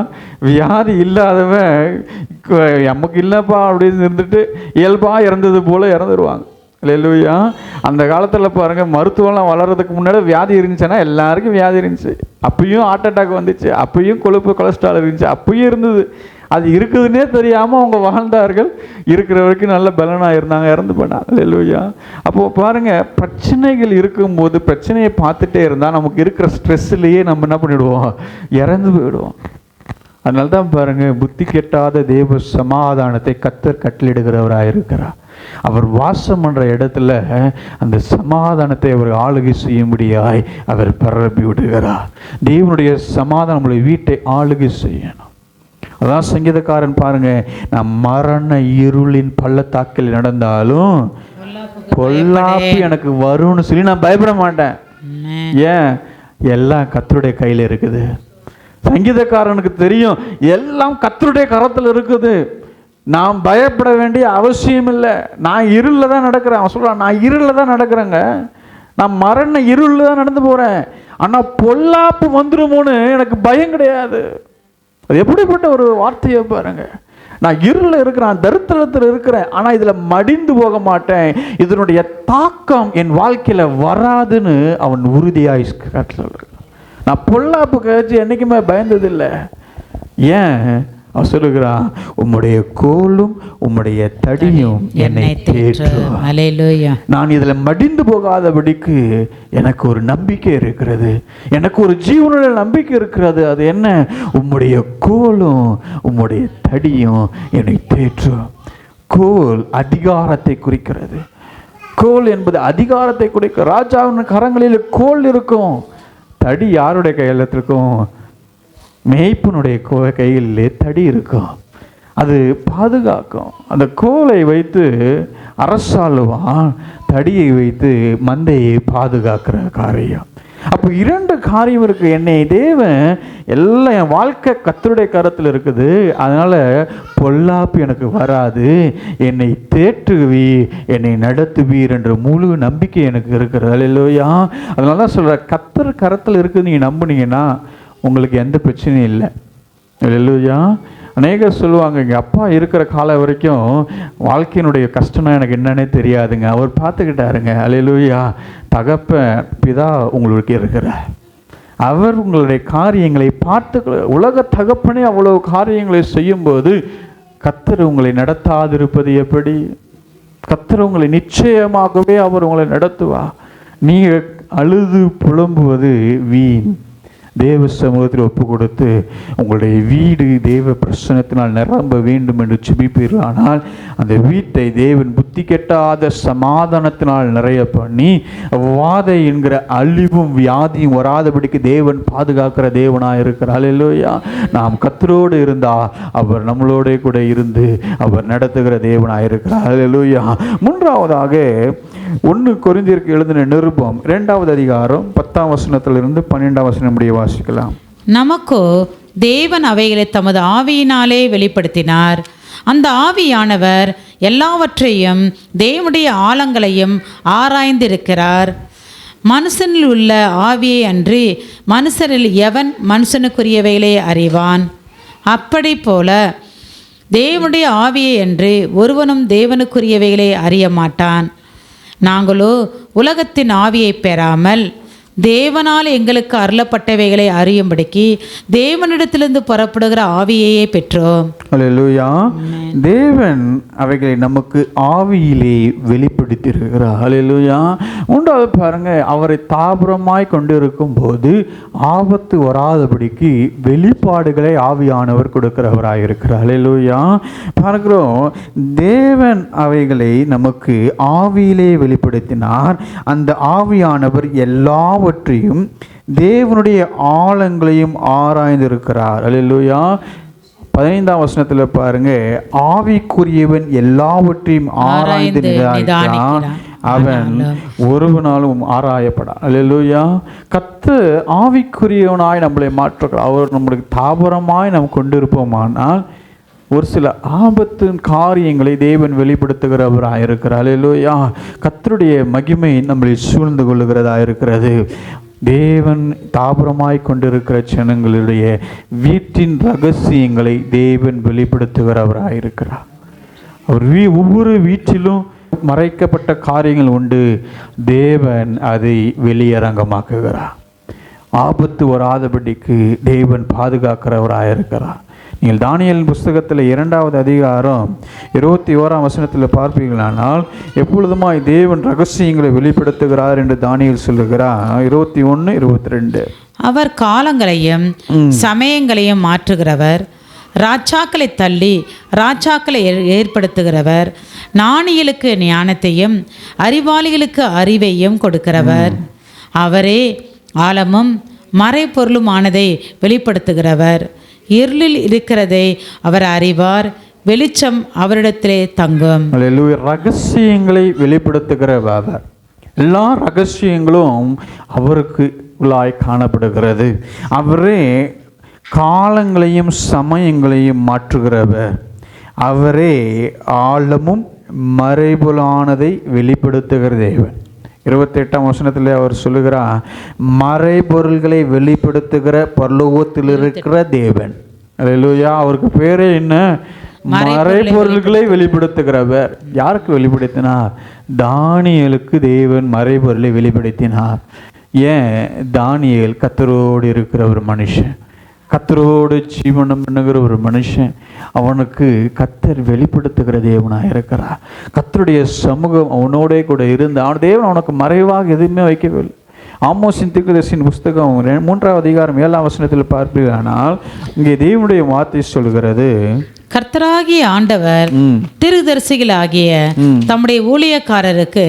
வியாதி இல்லாதவன் நமக்கு இல்லைப்பா அப்படின்னு இருந்துட்டு இயல்பாக இறந்தது போல் இறந்துடுவாங்க. அல்லேலூயா. அந்த காலத்தில் பாருங்கள், மருத்துவம்லாம் வளர்கிறதுக்கு முன்னாடி வியாதி இருந்துச்சுன்னா எல்லாருக்கும் வியாதி இருந்துச்சு. அப்பயும் ஹார்ட் அட்டாக் வந்துச்சு, அப்பயும் கொழுப்பு கொலஸ்ட்ரால் இருந்துச்சு, அப்பயும் இருந்தது. அது இருக்குதுன்னே தெரியாமல் அவங்க வாழ்ந்தார்கள். இருக்கிற வரைக்கும் நல்ல பலனாக இருந்தாங்க, இறந்து போனாங்க. அல்லேலூயா. அப்போது பாருங்கள், பிரச்சனைகள் இருக்கும்போது பிரச்சனையை பார்த்துட்டே இருந்தால் நமக்கு இருக்கிற ஸ்ட்ரெஸ்லேயே நம்ம என்ன பண்ணிவிடுவோம், இறந்து போயிடுவோம். அதனால தான் பாருங்கள், புத்தி கெட்டாத தேவ சமாதானத்தை கர்த்தர் கட்டளிடுகிறவராக இருக்கிறார். அவர் வாசம் பண்ணுற இடத்துல அந்த சமாதானத்தை அவர் ஆளுகை செய்யும்படியாய் அவர் பரப்பி விடுகிறார். தேவனுடைய சமாதானம் நம்முடைய வீட்டை ஆளுகை செய்யணும். அதான் சங்கீதக்காரன் பாருங்க, நான் மரண இருளின் பள்ளத்தாக்கில் நடந்தாலும் பொல்லாப்பு எனக்கு வரும்னு சொல்லி நான் பயப்பட மாட்டேன். ஏன்? எல்லாம் கர்த்தருடைய கையில் இருக்குது. சங்கீதக்காரனுக்கு தெரியும் எல்லாம் கர்த்தருடைய கரத்தில் இருக்குது, நான் பயப்பட வேண்டிய அவசியம் இல்லை. நான் இருளில் தான் நடக்கிறேன். அவன் சொல்கிறான், நான் இருளில் தான் நடக்கிறேங்க, நான் மரண இருளில் தான் நடந்து போகிறேன், ஆனால் பொல்லாப்பு வந்துடுமோன்னு எனக்கு பயம் கிடையாது. அது எப்படிப்பட்ட ஒரு வார்த்தையை பாருங்க. நான் இருளில் இருக்கிறேன், தரித்திரத்தில் இருக்கிறேன், ஆனால் இதில் மடிந்து போக மாட்டேன், இதனுடைய தாக்கம் என் வாழ்க்கையில் வராதுன்னு அவன் உறுதியாய் சொல்கிறான். நான் பொல்லாப்பு கழிச்சு என்றைக்குமே பயந்ததில்லை. ஏன்? அவன் சொல்லுகிறான், உம்முடைய கோலும் உம்முடைய தடியும் என்னை தேற்றும். நான் இதில் மடிந்து போகாதபடிக்கு எனக்கு ஒரு நம்பிக்கை இருக்கிறது, எனக்கு ஒரு ஜீவனுடைய நம்பிக்கை இருக்கிறது. அது என்ன? உம்முடைய கோலும் உம்முடைய தடியும் என்னை தேற்றும். கோல் அதிகாரத்தை குறிக்கிறது. கோல் என்பது அதிகாரத்தை குறிக்கும். ராஜாவின் கரங்களில் கோல் இருக்கும். தடி யாருடைய கையில் இருக்கும்? மேய்ப்பனுடைய கையிலே தடி இருக்கும். அது பாதுகாக்கும். அந்த கோலை வைத்து அரசாளுவான், தடியை வைத்து மந்தையை பாதுகாக்கிற காரியம். அப்போ இரண்டு காரியம் இருக்குது. என்னை தேவன் எல்லாம், என் வாழ்க்கை கர்த்தருடைய கரத்தில் இருக்குது, அதனால் பொல்லாப்பு எனக்கு வராது, என்னை தேற்றுவி, என்னை நடத்துவீர் என்ற முழு நம்பிக்கை எனக்கு இருக்கிறது. அல்லேலூயா. அதனால தான் சொல்கிற, கர்த்தர் கரத்தில் இருக்குது நீங்கள் நம்புனீங்கன்னா உங்களுக்கு எந்த பிரச்சனையும் இல்லை. அல்லேலூயா. அநேகர் சொல்லுவாங்க, எங்கள் அப்பா இருக்கிற காலம் வரைக்கும் வாழ்க்கையினுடைய கஷ்டம்னா எனக்கு என்னன்னே தெரியாதுங்க, அவர் பார்த்துக்கிட்டாருங்க. அல்லேலூயா. தகப்பன் பிதா உங்களுக்கு இருக்கிறார், அவர் உங்களுடைய காரியங்களை பார்த்து, உலக தகப்பனே அவ்வளவு காரியங்களை செய்யும்போது கர்த்தர் உங்களை நடத்தாதிருப்பது எப்படி? கர்த்தர் உங்களை நிச்சயமாகவே அவர் உங்களை நடத்துவார். நீங்கள் அழுது புலம்புவது வீண். தேவ சமூகத்தில் ஒப்பு கொடுத்து உங்களுடைய வீடு தேவ பிரசன்னத்தினால் நிரம்ப வேண்டும் என்று ஜெபிப்பீர்கள். ஆனால் அந்த வீட்டை தேவன் புத்தி கெட்டாத சமாதானத்தினால் நிறைய பண்ணி வாதை என்கிற அழிவும் வியாதியும் வராதபடிக்கு தேவன் பாதுகாக்கிற தேவனாக இருக்கிறார். அல்லேலூயா. நாம் கர்த்தரோடு இருந்தால் அவர் நம்மளோட கூட இருந்து அவர் நடத்துகிற தேவனாக இருக்கிறார். அல்லேலூயா. மூன்றாவதாக 1 கொரிந்தியருக்கு எழுதின நிருபம் 2வது அதிகாரம் 10ஆம் வசனத்திலிருந்து 12ஆம் வசனம் முடிய வாசிக்கலாம். நமக்கோ தேவன் அவைகளை தமது ஆவியினாலே வெளிப்படுத்தினார். அந்த ஆவியானவர் எல்லாவற்றையும் தேவனுடைய ஆழங்களையும் ஆராய்ந்திருக்கிறார். மனுஷனில் உள்ள ஆவியை அன்றி மனுஷரில் எவன் மனுஷனுக்குரியவைகளை அறிவான்? அப்படி போல தேவனுடைய ஆவியை அன்றி ஒருவனும் தேவனுக்குரியவைகளை அறிய மாட்டான். நாங்களோ உலகத்தின் ஆவியை பெறாமல் தேவனால் எங்களுக்கு அருளப்பட்டவைகளை அறியும்படிக்கு தேவனிடத்திலிருந்து புறப்படுகிற ஆவியையே பெற்றோம். அல்லேலூயா. தேவன் அவைகளை நமக்கு ஆவியிலே வெளிப்படுத்தியிருக்கிறார். அல்லேலூயா. மூன்றாவது பாருங்க, அவரை தாபரமாய் கொண்டிருக்கும் போது ஆபத்து வராதபடிக்கு வெளிப்பாடுகளை ஆவியானவர் கொடுக்கிறவராக இருக்கிறார். அல்லேலூயா. பார்க்கிறோம், தேவன் அவைகளை நமக்கு ஆவியிலே வெளிப்படுத்தினார். அந்த ஆவியானவர் எல்லாவற்றையும் தேவனுடைய ஆழங்களையும் ஆராய்ந்திருக்கிறார். அல்லேலூயா. 15ஆம் வசனத்தில் பாருங்க, ஆவிக்குரியவன் எல்லாவற்றையும் ஆராய்ந்து நிதானிக்கிறான், அவன் ஒருவனாலும் ஆராயப்படான். அல்லேலூயா. கர்த்தர் ஆவிக்குரியவனாய் நம்மளை மாற்றுகிறார். அவர் நம்மளுக்கு தாபரமாய் நாம் கொண்டிருப்போமானால் ஒரு சில ஆபத்தின் காரியங்களை தேவன் வெளிப்படுத்துகிறவராக இருக்கிறார். அல்லேலூயா. கர்த்தருடைய மகிமை நம்மளை சூழ்ந்து கொள்ளுகிறதா இருக்கிறது. தேவன் தாபரமாய் கொண்டிருக்கிற ஜனங்களுடைய வீட்டின் ரகசியங்களை தேவன் வெளிப்படுத்துகிறவராக இருக்கிறார். அவர் ஒவ்வொரு வீட்டிலும் மறைக்கப்பட்ட காரியங்கள் உண்டு, தேவன் அதை வெளியரங்கமாக்குகிறார். ஆபத்து வராதபடிக்கு தேவன் பாதுகாக்கிறவராக இருக்கிறார். நீங்கள் தானியேல் புஸ்தகத்தில் 2வது அதிகாரம் 21ஆம் வசனத்தில் பார்ப்பீர்களானால், எப்பொழுதுமாய் தேவன் ரகசியங்களை வெளிப்படுத்துகிறார் என்று தானியேல் சொல்லுகிறார். 21, 22. அவர் காலங்களையும் சமயங்களையும் மாற்றுகிறவர், ராஜாக்களை தள்ளி ராஜாக்களை ஏற்படுத்துகிறவர், ஞானிகளுக்கு ஞானத்தையும் அறிவாளிகளுக்கு அறிவையும் கொடுக்கிறவர். அவரே ஆழமும் மறைபொருளுமானதை வெளிப்படுத்துகிறவர். இருளில் இருக்கிறதை அவர் அறிவார், வெளிச்சம் அவரிடத்திலே தங்கும். ரகசியங்களை வெளிப்படுத்துகிறவர். எல்லா ரகசியங்களும் அவருக்கு உள்ளாய் காணப்படுகிறது. அவரே காலங்களையும் சமயங்களையும் மாற்றுகிறவர். அவரே ஆழமும் மறைபொருளானதை வெளிப்படுத்துகிற தேவன். 28ஆம் வசனத்தில் அவர் சொல்லுகிறார், மறைபொருள்களை வெளிப்படுத்துகிற பரலோகத்தில் இருக்கிற தேவன். அல்லேலூயா. அவருக்கு பேரே என்ன? மறைபொருள்களை வெளிப்படுத்துகிறவர். யாருக்கு வெளிப்படுத்தினார்? தானியேலுக்கு தேவன் மறைபொருளை வெளிப்படுத்தினார். ஏன்? தானியேல் கர்த்தரோடு இருக்கிற ஒரு மனுஷன், கர்த்தரோடு ஜீவனம் பண்ணுகிற ஒரு மனுஷன். அவனுக்கு கர்த்தர் வெளிப்படுத்துகிற தேவனாக இருக்கிறார். கர்த்தருடைய சமூகம் அவனோட கூட இருந்து அவன் தேவன் அவனுக்கு மறைவாக எதுவுமே வைக்கவில்லை. ஆமோஸின் தீர்க்கதரிசியின் புஸ்தகம் 3ஆம் அதிகாரம் 7ஆம் வசனத்தில் பார்ப்பீர்களானால், இங்கே தேவனுடைய வார்த்தை சொல்கிறது, கர்த்தராகிய ஆண்டவர் தீர்க்கதரிசிகளாகிய தம்முடைய ஊழியக்காரருக்கு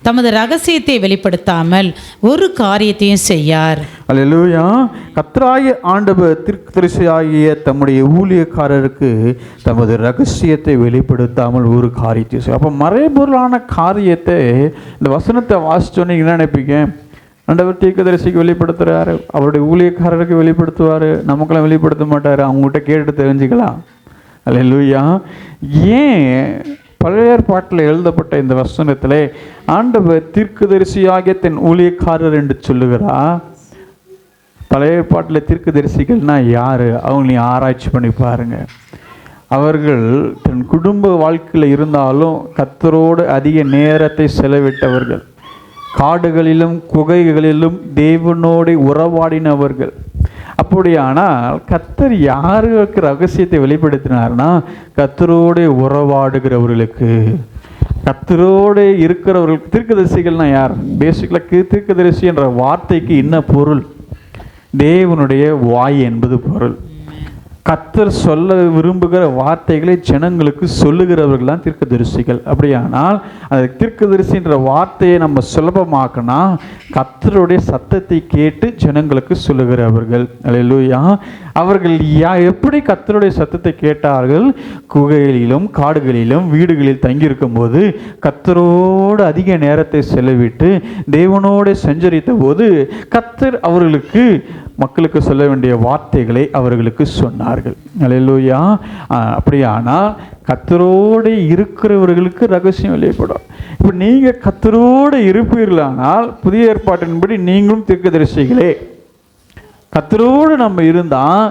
தமது ரகசியத்தை வெளிப்படுத்தாமல் ஒரு காரியத்தையும் செய்யார். அல்லேலூயா. கர்த்தராகிய ஆண்டவர் தீர்க்கதரிசியாகிய தம்முடைய ஊழியக்காரருக்கு தமது ரகசியத்தை வெளிப்படுத்தாமல் ஒரு காரியத்தை செய்ய. அப்போ மறைபொருளான காரியத்தை இந்த வசனத்தை வாசிச்சோன்னே என்ன நினைப்பீங்க? ஆண்டவர் தீர்க்கதரிசிக்கு வெளிப்படுத்துறாரு, அவருடைய ஊழியக்காரருக்கு வெளிப்படுத்துவார், நமக்கெல்லாம் வெளிப்படுத்த மாட்டார். அவங்ககிட்ட கேட்டு தெரிஞ்சுக்கலாம். அல்லேலூயா. ஏன் பழைய ஏற்பாட்டில் எழுதப்பட்ட இந்த வசனத்திலே ஆண்டவர் தீர்க்கதரிசியாகிய தன் ஊழியக்காரர் என்று சொல்லுகிறார்? பழைய ஏற்பாட்டில் தீர்க்கதரிசிகள்னா யாரு? அவங்களையும் ஆராய்ச்சி பண்ணி பாருங்க. அவர்கள் தன் குடும்ப வாழ்க்கையில் இருந்தாலும் கர்த்தரோடு அதிக நேரத்தை செலவிட்டவர்கள், காடுகளிலும் குகைகளிலும் தேவனோடு உறவாடினவர்கள். அப்படியானால் கர்த்தர் யாருக்கு ரகசியத்தை வெளிப்படுத்தினார்னா, கர்த்தரோடு உறவாடுகிறவர்களுக்கு, கர்த்தரோடு இருக்கிறவர்களுக்கு. தீர்க்கதரிசிகள்னா யார்? பேசிக்கலாக தீர்க்கதரிசி என்ற வார்த்தைக்கு என்ன பொருள்? தேவனுடைய வாய் என்பது பொருள். கர்த்தர் சொல்ல விரும்புகிற வார்த்தைகளை ஜனங்களுக்கு சொல்லுகிறவர்கள் தான் தீர்க்கதரிசிகள். அப்படியானால் அந்த தீர்க்கதரிசின்ற வார்த்தையை நம்ம சுலபமாக்கினா கர்த்தருடைய சத்தத்தை கேட்டு ஜனங்களுக்கு சொல்லுகிறவர்கள். அல்லேலூயா. அவர்கள் எப்படி கர்த்தருடைய சத்தத்தை கேட்டார்கள்? குகைகளிலும் காடுகளிலும் வீடுகளில் தங்கியிருக்கும் போது கர்த்தரோடு அதிக நேரத்தை செலவிட்டு தேவனோடு சஞ்சரித்த போது கர்த்தர் அவர்களுக்கு மக்களுக்கு சொல்ல வேண்டிய வார்த்தைகளை அவர்களுக்கு சொன்னார்கள். அல்லேலூயா. அப்படியானால் கர்த்தரோடு இருக்கிறவர்களுக்கு ரகசியம் வெளிப்படும். இப்போ நீங்கள் கர்த்தரோடு இருப்பீர்களானால் புதிய ஏற்பாட்டின்படி நீங்களும் தீர்க்கதரிசிகளே. கர்த்தரோடு நம்ம இருந்தால்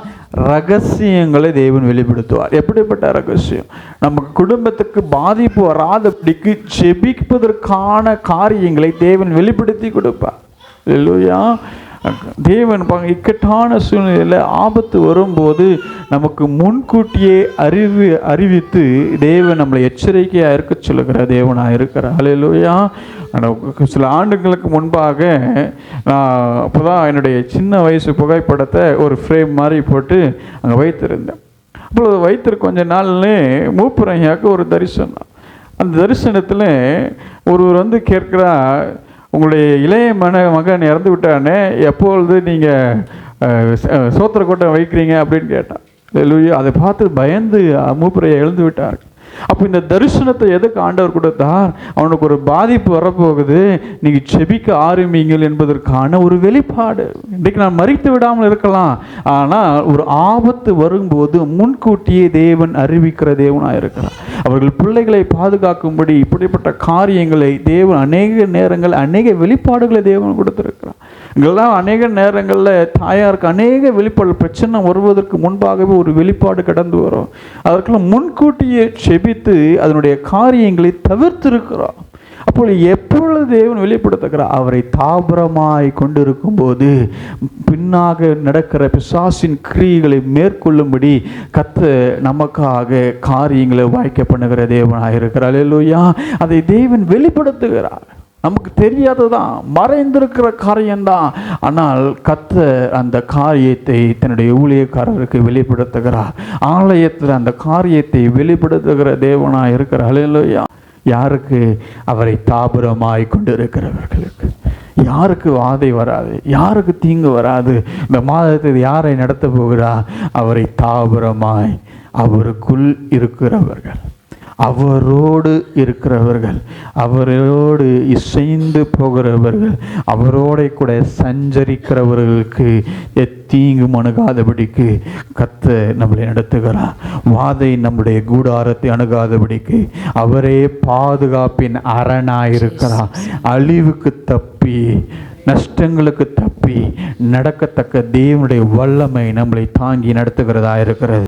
ரகசியங்களை தேவன் வெளிப்படுத்துவார். எப்படிப்பட்ட ரகசியம்? நமக்கு குடும்பத்துக்கு பாதிப்பு வராதபடிக்கு ஜெபிப்பதற்கான காரியங்களை தேவன் வெளிப்படுத்தி கொடுப்பார். அல்லேலூயா. தேவன் இக்கட்டான சூழ்நிலையில் ஆபத்து வரும்போது நமக்கு முன்கூட்டியே அறிவித்து தேவன் நம்மளை எச்சரிக்கையாக இருக்க சொல்லுகிற தேவனாக இருக்கிறார். அல்லேலூயா. சில ஆண்டுகளுக்கு முன்பாக நான் அப்போதான் என்னுடைய சின்ன வயசு புகைப்படத்தை ஒரு ஃப்ரேம் மாதிரி போட்டு அங்கே வைத்திருந்தேன். அப்போ வைத்திருக்க கொஞ்ச நாள்லே மூப்பரையாவுக்கு ஒரு தரிசனம். அந்த தரிசனத்தில் ஒருவர் வந்து கேட்குறா, உங்களுடைய இளைய மகன் இறந்து விட்டானே, எப்பொழுது நீங்கள் சோத்திர கோட்டை வைக்கிறீங்க அப்படின்னு கேட்டான். அல்லேலூயா. அதை பார்த்து பயந்து மூப்பரையை எழுந்து விட்டார். அப்போ இந்த தரிசனத்தை எதுக்கு ஆண்டவர் கொடுத்தார்? அவனுக்கு ஒரு பாதிப்பு வரப்போகுது, நீங்கள் செபிக்க ஆரம்பிங்கள் என்பதற்கான ஒரு வெளிப்பாடு. இன்றைக்கு நான் மறித்து விடாமல் இருக்கலாம், ஆனால் ஒரு ஆபத்து வரும்போது முன்கூட்டியே தேவன் அறிவிக்கிற தேவனாக இருக்கிறார். அவர்கள் பிள்ளைகளை பாதுகாக்கும்படி இப்படிப்பட்ட காரியங்களை தேவன் அநேக நேரங்கள் அநேக வெளிப்பாடுகளை தேவன் கொடுத்திருக்கிறார். இங்கெல்லாம் அநேக நேரங்களில் தாயாருக்கு அநேக வெளிப்பாடு, பிரச்சனை வருவதற்கு முன்பாகவே ஒரு வெளிப்பாடு கடந்து வரும். அதற்கெல்லாம் முன்கூட்டியே செபித்து அதனுடைய காரியங்களை தவிர்த்திருக்கிறோம். அப்போ எப்பொழுது தேவன் வெளிப்படுத்துகிறார்? அவரை தாபரமாய் கொண்டிருக்கும் போது பின்னாக நடக்கிற பிசாசின் கிரியைகளை மேற்கொள்ளும்படி நமக்காக காரியங்களை வாய்க்க பண்ணுகிற தேவனாக இருக்கிறார். அல்லேலூயா. அதை தேவன் வெளிப்படுத்துகிறார். நமக்கு தெரியாததான், மறைந்திருக்கிற காரியம்தான். ஆனால் அந்த காரியத்தை தன்னுடைய ஊழியக்காரருக்கு வெளிப்படுத்துகிறார். ஆலயத்தில் அந்த காரியத்தை வெளிப்படுத்துகிற தேவனாக இருக்கிறார். அல்லேலூயா. யாருக்கு? அவரை தாபரமாய் கொண்டு இருக்கிறவர்களுக்கு. யாருக்கு வாதை வராது, யாருக்கு தீங்கு வராது. இந்த மாதத்தில் யாரை நடத்த போகிறார்? அவரை தாபரமாய் அவருக்குள் இருக்கிறவர்கள், அவரோடு இருக்கிறவர்கள், அவரோடு இசைந்து போகிறவர்கள், அவரோட கூட சஞ்சரிக்கிறவர்களுக்கு தீங்கும் அணுகாதபடிக்கு நம்மளை நடத்துகிறார். வாதை நம்முடைய கூடாரத்தை அணுகாதபடிக்கு அவரே பாதுகாப்பின் அரணாயிருக்கிறார். அழிவுக்கு தப்பி, நஷ்டங்களுக்கு தப்பி நடக்கத்தக்க தேவனுடைய வல்லமை நம்மளை தாங்கி நடத்துகிறதா இருக்கிறது.